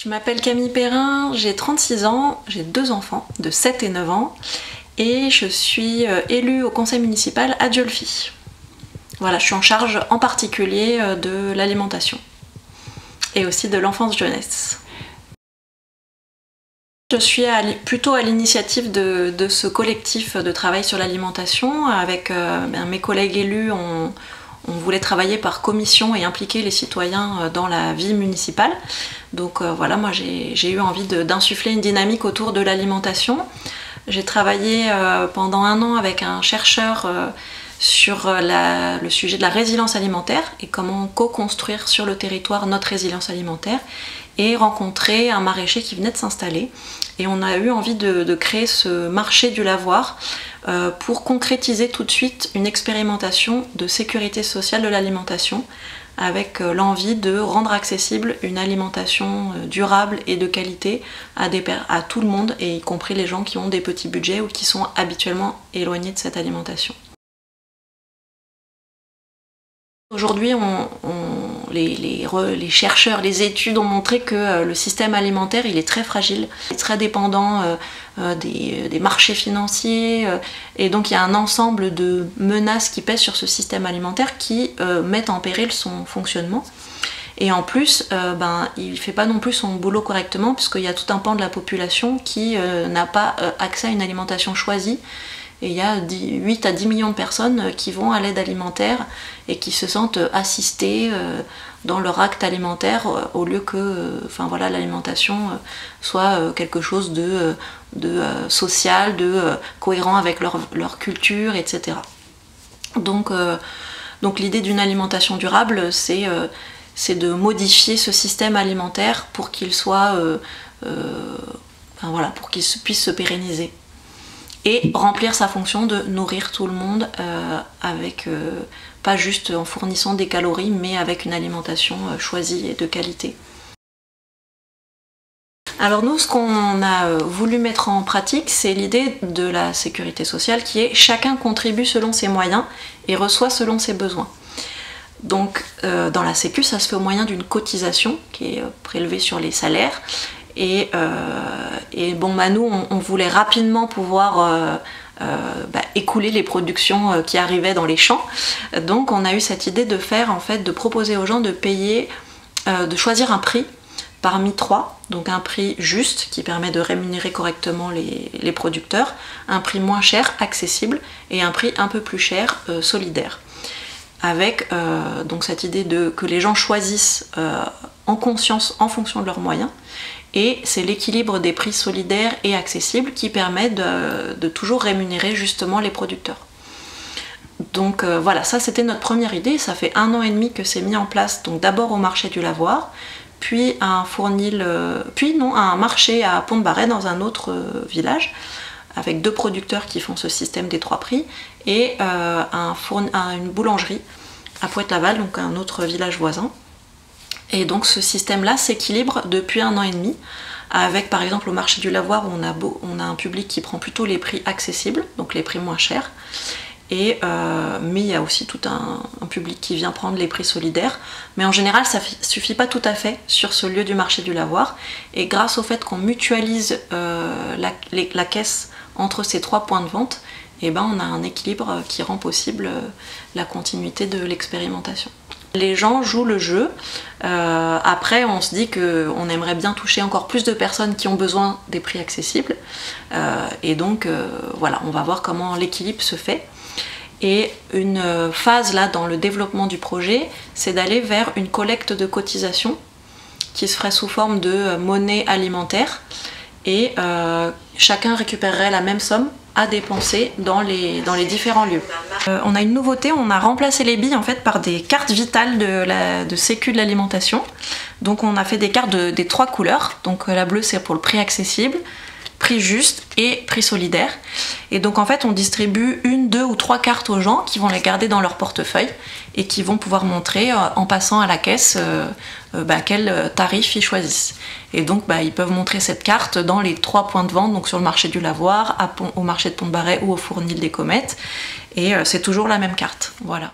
Je m'appelle Camille Perrin, j'ai 36 ans, j'ai 2 enfants de 7 et 9 ans et je suis élue au conseil municipal à Dieulefit. Voilà, je suis en charge en particulier de l'alimentation et aussi de l'enfance-jeunesse. Je suis plutôt à l'initiative de ce collectif de travail sur l'alimentation. Avec mes collègues élus, on voulait travailler par commission et impliquer les citoyens dans la vie municipale. Donc voilà, moi j'ai eu envie d'insuffler une dynamique autour de l'alimentation. J'ai travaillé pendant 1 an avec un chercheur sur le sujet de la résilience alimentaire et comment co-construire sur le territoire notre résilience alimentaire, et rencontré un maraîcher qui venait de s'installer. Et on a eu envie de créer ce marché du lavoir pour concrétiser tout de suite une expérimentation de sécurité sociale de l'alimentation, avec l'envie de rendre accessible une alimentation durable et de qualité à tout le monde, et y compris les gens qui ont des petits budgets ou qui sont habituellement éloignés de cette alimentation. Aujourd'hui, les chercheurs, les études ont montré que le système alimentaire il est très fragile, il est très dépendant des marchés financiers, et donc il y a un ensemble de menaces qui pèsent sur ce système alimentaire qui mettent en péril son fonctionnement. Et en plus, il ne fait pas non plus son boulot correctement, puisqu'il y a tout un pan de la population qui n'a pas accès à une alimentation choisie. Et il y a 8 à 10 millions de personnes qui vont à l'aide alimentaire et qui se sentent assistées dans leur acte alimentaire, au lieu que l'alimentation soit quelque chose de social, de cohérent avec leur culture, etc. Donc l'idée d'une alimentation durable, c'est de modifier ce système alimentaire pour qu'il soit, pour qu'il puisse se pérenniser et remplir sa fonction de nourrir tout le monde, pas juste en fournissant des calories, mais avec une alimentation choisie et de qualité. Alors nous, ce qu'on a voulu mettre en pratique, c'est l'idée de la sécurité sociale, qui est chacun contribue selon ses moyens et reçoit selon ses besoins. Donc dans la Sécu, ça se fait au moyen d'une cotisation qui est prélevée sur les salaires. Et nous, on voulait rapidement pouvoir écouler les productions qui arrivaient dans les champs. Donc on a eu cette idée de proposer aux gens de payer, de choisir un prix parmi 3, donc un prix juste qui permet de rémunérer correctement les producteurs, un prix moins cher, accessible, et un prix un peu plus cher, solidaire. Avec donc cette idée que les gens choisissent en conscience en fonction de leurs moyens. Et c'est l'équilibre des prix solidaires et accessibles qui permet de toujours rémunérer justement les producteurs. Donc voilà, ça c'était notre première idée. Ça fait 1 an et demi que c'est mis en place, donc d'abord au marché du lavoir, puis à un marché à Pont-de-Barret, dans un autre village, avec 2 producteurs qui font ce système des 3 prix, et une boulangerie à Pointe-Laval, donc un autre village voisin. Et donc ce système-là s'équilibre depuis 1 an et demi, avec par exemple au marché du lavoir où on a un public qui prend plutôt les prix accessibles, donc les prix moins chers, mais il y a aussi tout un public qui vient prendre les prix solidaires. Mais en général, ça suffit pas tout à fait sur ce lieu du marché du lavoir, et grâce au fait qu'on mutualise la caisse entre ces 3 points de vente, on a un équilibre qui rend possible la continuité de l'expérimentation. Les gens jouent le jeu. Après, on se dit qu'on aimerait bien toucher encore plus de personnes qui ont besoin des prix accessibles. Et donc, on va voir comment l'équilibre se fait. Et une phase là dans le développement du projet, c'est d'aller vers une collecte de cotisation qui se ferait sous forme de monnaie alimentaire. Et chacun récupérerait la même somme à dépenser dans les différents lieux. On a une nouveauté, on a remplacé les billes en fait par des cartes vitales de Sécu de l'alimentation. Donc on a fait des cartes des 3 couleurs. Donc la bleue c'est pour le prix accessible, prix juste et prix solidaire. Et donc en fait on distribue 1, 2 ou 3 cartes aux gens qui vont les garder dans leur portefeuille et qui vont pouvoir montrer en passant à la caisse quel tarif ils choisissent. Et donc ils peuvent montrer cette carte dans les 3 points de vente, donc sur le marché du lavoir, au marché de Pont-de-Barret ou au Fournil des Comètes. Et c'est toujours la même carte. Voilà.